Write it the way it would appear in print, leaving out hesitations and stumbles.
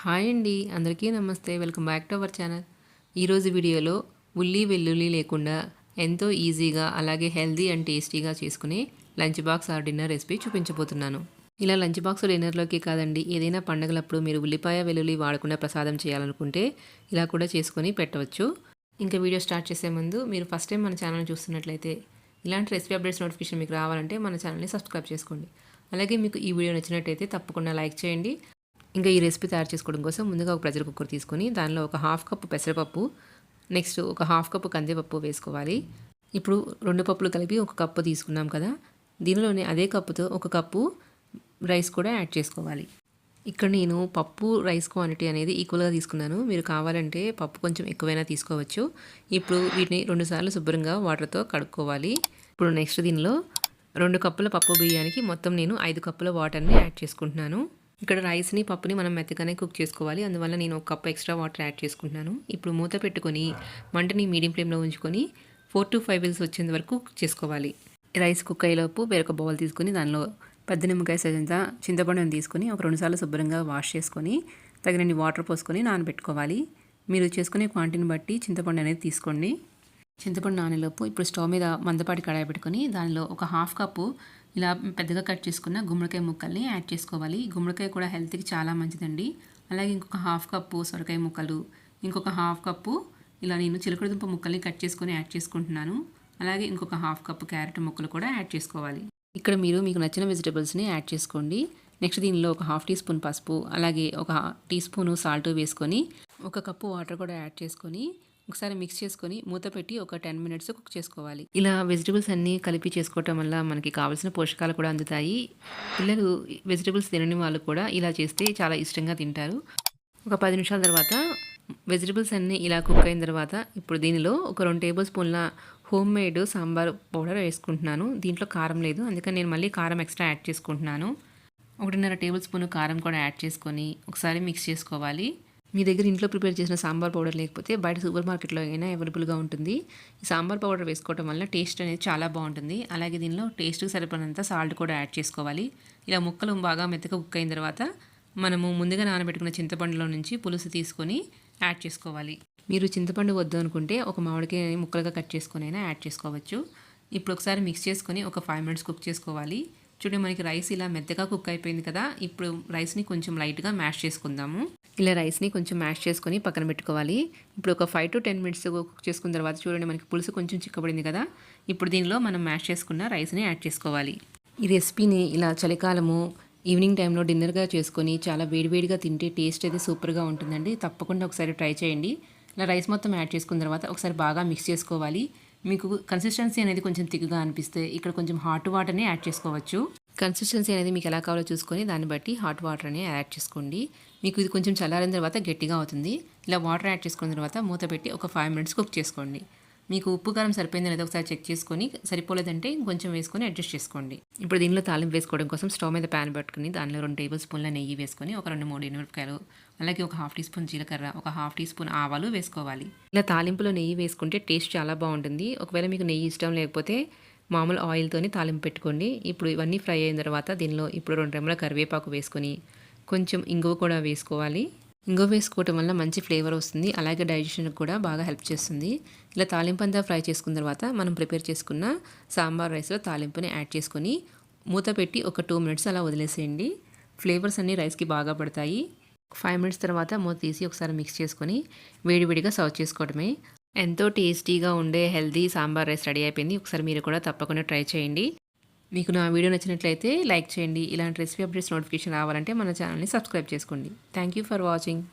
Hi అండి, అందరికీ నమస్తే. Welcome back to our channel. ఈరోజు వీడియోలో ఉల్లి వెల్లుల్లి లేకుండా ఎంతో ఈజీగా అలాగే హెల్తీ అండ్ టేస్టీగా చేసుకునే lunch box are dinner recipe చూపించబోతున్నాను. ఇలా లంచ్ బాక్స్ డిన్నర్లోకి కాదండి, ఏదైనా పండగలప్పుడు మీరు ఉల్లిపాయ వెల్లుల్లి వాడకుండా ప్రసాదం చేయాలనుకుంటే ఇలా కూడా చేసుకొని పెట్టవచ్చు. ఇంకా వీడియో స్టార్ట్ చేసే ముందు మీరు ఫస్ట్ టైం మన ఛానల్ చూస్తున్నట్లయితే ఇలాంటి రెసిపీ అప్డేట్స్ నోటిఫికేషన్ మీకు రావాలంటే మన ఛానల్ని సబ్స్క్రైబ్ చేసుకోండి. అలాగే మీకు ఈ వీడియో నచ్చినట్టయితే తప్పకుండా లైక్ చేయండి. ఇంకా ఈ రెసిపీ తయారు చేసుకోవడం కోసం ముందుగా ఒక ప్రెషర్ కుక్కర్ తీసుకొని దానిలో ఒక హాఫ్ కప్పు పెసరపప్పు, నెక్స్ట్ ఒక హాఫ్ కప్పు కందిపప్పు వేసుకోవాలి. ఇప్పుడు 2 పప్పులు కలిపి ఒక కప్పు తీసుకున్నాం కదా, దీనిలోనే అదే కప్పుతో ఒక కప్పు రైస్ కూడా యాడ్ చేసుకోవాలి. ఇక్కడ నేను పప్పు రైస్ క్వాంటిటీ అనేది ఈక్వల్గా తీసుకున్నాను. మీరు కావాలంటే పప్పు కొంచెం ఎక్కువైనా తీసుకోవచ్చు. ఇప్పుడు వీటిని 2 సార్లు శుభ్రంగా వాటర్తో కడుక్కోవాలి. ఇప్పుడు నెక్స్ట్ దీనిలో 2 కప్పుల పప్పు బియ్యానికి మొత్తం నేను 5 కప్పుల వాటర్ని యాడ్ చేసుకుంటున్నాను. ఇక్కడ రైస్ని పప్పుని మనం మెత్తగానే కుక్ చేసుకోవాలి, అందువల్ల నేను ఒక కప్ ఎక్స్ట్రా వాటర్ యాడ్ చేసుకుంటున్నాను. ఇప్పుడు మూత పెట్టుకొని మంటని మీడియం ఫ్లేమ్లో ఉంచుకొని 4 to 5 విజిల్స్ వచ్చేంత వరకు కుక్ చేసుకోవాలి. రైస్ కుక్ అయ్యేలోపు వేరొక బౌల్ తీసుకొని దానిలో పెద్ద నిమ్మకాయ సైజంతా చింతపండుని తీసుకొని ఒక 2 సార్లు శుభ్రంగా వాష్ చేసుకొని తగినన్ని వాటర్ పోసుకొని నానబెట్టుకోవాలి. మీరు చేసుకునే క్వాంటిటీని బట్టి చింతపండు అనేది తీసుకోండి. చింతపండు నానేలోపు ఇప్పుడు స్టవ్ మీద మందపాటి కడాయి పెట్టుకొని దానిలో ఒక హాఫ్ కప్పు ఇలా పెద్దగా కట్ చేసుకున్న గుమ్మడికాయ ముక్కల్ని యాడ్ చేసుకోవాలి. గుమ్మడికాయ కూడా హెల్త్కి చాలా మంచిదండి. అలాగే ఇంకొక హాఫ్ కప్పు సొరకాయ ముక్కలు, ఇంకొక హాఫ్ కప్పు ఇలా నేను చిలకడదుంప ముక్కల్ని కట్ చేసుకొని యాడ్ చేసుకుంటున్నాను. అలాగే ఇంకొక హాఫ్ కప్పు క్యారెట్ ముక్కలు కూడా యాడ్ చేసుకోవాలి. ఇక్కడ మీకు నచ్చిన వెజిటబుల్స్ని యాడ్ చేసుకోండి. నెక్స్ట్ దీనిలో ఒక హాఫ్ టీ స్పూన్ పసుపు, అలాగే ఒక టీ స్పూను సాల్ట్ వేసుకొని ఒక కప్పు వాటర్ కూడా యాడ్ చేసుకొని ఒకసారి మిక్స్ చేసుకొని మూత పెట్టి ఒక 10 మినిట్స్ కుక్ చేసుకోవాలి. ఇలా వెజిటబుల్స్ అన్నీ కలిపి చేసుకోవటం వల్ల మనకి కావాల్సిన పోషకాలు కూడా అందుతాయి. పిల్లలు వెజిటబుల్స్ తినని వాళ్ళు కూడా ఇలా చేస్తే చాలా ఇష్టంగా తింటారు. ఒక 10 నిమిషాల తర్వాత వెజిటబుల్స్ అన్నీ ఇలా కుక్ అయిన తర్వాత ఇప్పుడు దీనిలో ఒక 2 టేబుల్ స్పూన్ల హోమ్ మేడ్ సాంబార్ పౌడర్ వేసుకుంటున్నాను. దీంట్లో కారం లేదు, అందుకని నేను మళ్ళీ కారం ఎక్స్ట్రా యాడ్ చేసుకుంటున్నాను. 1.5 టేబుల్ స్పూన్ కారం కూడా యాడ్ చేసుకొని ఒకసారి మిక్స్ చేసుకోవాలి. మీ దగ్గర ఇంట్లో ప్రిపేర్ చేసిన సాంబార్ పౌడర్ లేకపోతే బయట సూపర్ మార్కెట్లో అయినా అవైలబుల్గా ఉంటుంది. ఈ సాంబార్ పౌడర్ వేసుకోవడం వల్ల టేస్ట్ అనేది చాలా బాగుంటుంది. అలాగే దీనిలో టేస్ట్కి సరిపడినంత సాల్ట్ కూడా యాడ్ చేసుకోవాలి. ఇలా ముక్కలు బాగా మెత్తగా కుక్ అయిన తర్వాత మనము ముందుగా నానబెట్టుకున్న చింతపండులో నుంచి పులుసు తీసుకొని యాడ్ చేసుకోవాలి. మీరు చింతపండు వద్దు అనుకుంటే ఒక మామిడికాయ ముక్కలుగా కట్ చేసుకొని అయినా యాడ్ చేసుకోవచ్చు. ఇప్పుడు ఒకసారి మిక్స్ చేసుకొని ఒక 5 మినిట్స్ కుక్ చేసుకోవాలి. చూడండి, మనకి రైస్ ఇలా మెత్తగా కుక్ అయిపోయింది కదా. ఇప్పుడు రైస్ని కొంచెం లైట్గా మ్యాష్ చేసుకుందాము. ఇలా రైస్ని కొంచెం మ్యాష్ చేసుకొని పక్కన పెట్టుకోవాలి. ఇప్పుడు ఒక 5 to 10 మినిట్స్ కుక్ చేసుకున్న తర్వాత చూడండి, మనకి పులుసు కొంచెం చిక్కబడింది కదా. ఇప్పుడు దీనిలో మనం మ్యాష్ చేసుకున్న రైస్ని యాడ్ చేసుకోవాలి. ఈ రెసిపీని ఇలా చలికాలము ఈవినింగ్ టైంలో డిన్నర్గా చేసుకొని చాలా వేడివేడిగా తింటే టేస్ట్ అయితే సూపర్గా ఉంటుందండి. తప్పకుండా ఒకసారి ట్రై చేయండి. ఇలా రైస్ మొత్తం యాడ్ చేసుకున్న తర్వాత ఒకసారి బాగా మిక్స్ చేసుకోవాలి. మీకు కన్సిస్టెన్సీ అనేది కొంచెం థిక్గా అనిపిస్తే ఇక్కడ కొంచెం హాట్ వాటర్ని యాడ్ చేసుకోవచ్చు. కన్సిస్టెన్సీ అనేది మీకు ఎలా కావాలో చూసుకొని దాన్ని బట్టి హాట్ వాటర్ని యాడ్ చేసుకోండి. మీకు ఇది కొంచెం చల్లారిన తర్వాత గట్టిగా అవుతుంది. ఇలా వాటర్ యాడ్ చేసుకున్న తర్వాత మూత పెట్టి ఒక 5 మినిట్స్ కుక్ చేసుకోండి. మీకు ఉప్పు కారం సరిపోయిందో లేదో ఒకసారి చెక్ చేసుకొని, సరిపోలేదంటే ఇంకొంచెం వేసుకొని అడ్జస్ట్ చేసుకోండి. ఇప్పుడు దీనిలో తాలింపు వేసుకోవడం కోసం స్టవ్ మీద ప్యాన్ పెట్టుకుని దానిలో 2 టేబుల్ స్పూన్ల నెయ్యి వేసుకొని ఒక 2-3 ఎండుమిరపకాయలు, అలాగే ఒక హాఫ్ టీ స్పూన్ జీలకర్ర, ఒక హాఫ్ టీ స్పూన్ ఆవాలు వేసుకోవాలి. ఇలా తాలింపులో నెయ్యి వేసుకుంటే టేస్ట్ చాలా బాగుంటుంది. ఒకవేళ మీకు నెయ్యి ఇష్టం లేకపోతే మామూలు ఆయిల్తోని తాలింపు పెట్టుకోండి. ఇప్పుడు ఇవన్నీ ఫ్రై అయిన తర్వాత దీనిలో ఇప్పుడు 2 రెమ్మల కరివేపాకు వేసుకొని కొంచెం ఇంగువ కూడా వేసుకోవాలి. ఇంగువ వేసుకోవటం వల్ల మంచి ఫ్లేవర్ వస్తుంది, అలాగే డైజెషన్కి కూడా బాగా హెల్ప్ చేస్తుంది. ఇలా తాలింపు అంతా ఫ్రై చేసుకున్న తర్వాత మనం ప్రిపేర్ చేసుకున్న సాంబార్ రైస్లో తాలింపుని యాడ్ చేసుకొని మూత పెట్టి ఒక 2 మినిట్స్ అలా వదిలేసేయండి. ఫ్లేవర్స్ అన్నీ రైస్కి బాగా పడతాయి. 5 మినిట్స్ తర్వాత మూత తీసి ఒకసారి మిక్స్ చేసుకొని వేడివేడిగా సర్వ్ చేసుకోవడమే. ఎంతో టేస్టీగా ఉండే హెల్తీ సాంబార్ రైస్ రెడీ అయిపోయింది. ఒకసారి మీరు కూడా తప్పకుండా ట్రై చేయండి. మీకు నా వీడియో నచ్చినట్లయితే లైక్ చేయండి. ఇలాంటి రెసిపీ అప్డేట్స్ నోటిఫికేషన్ రావాలంటే మన ఛానల్ని సబ్స్క్రైబ్ చేసుకోండి. Thank you for watching.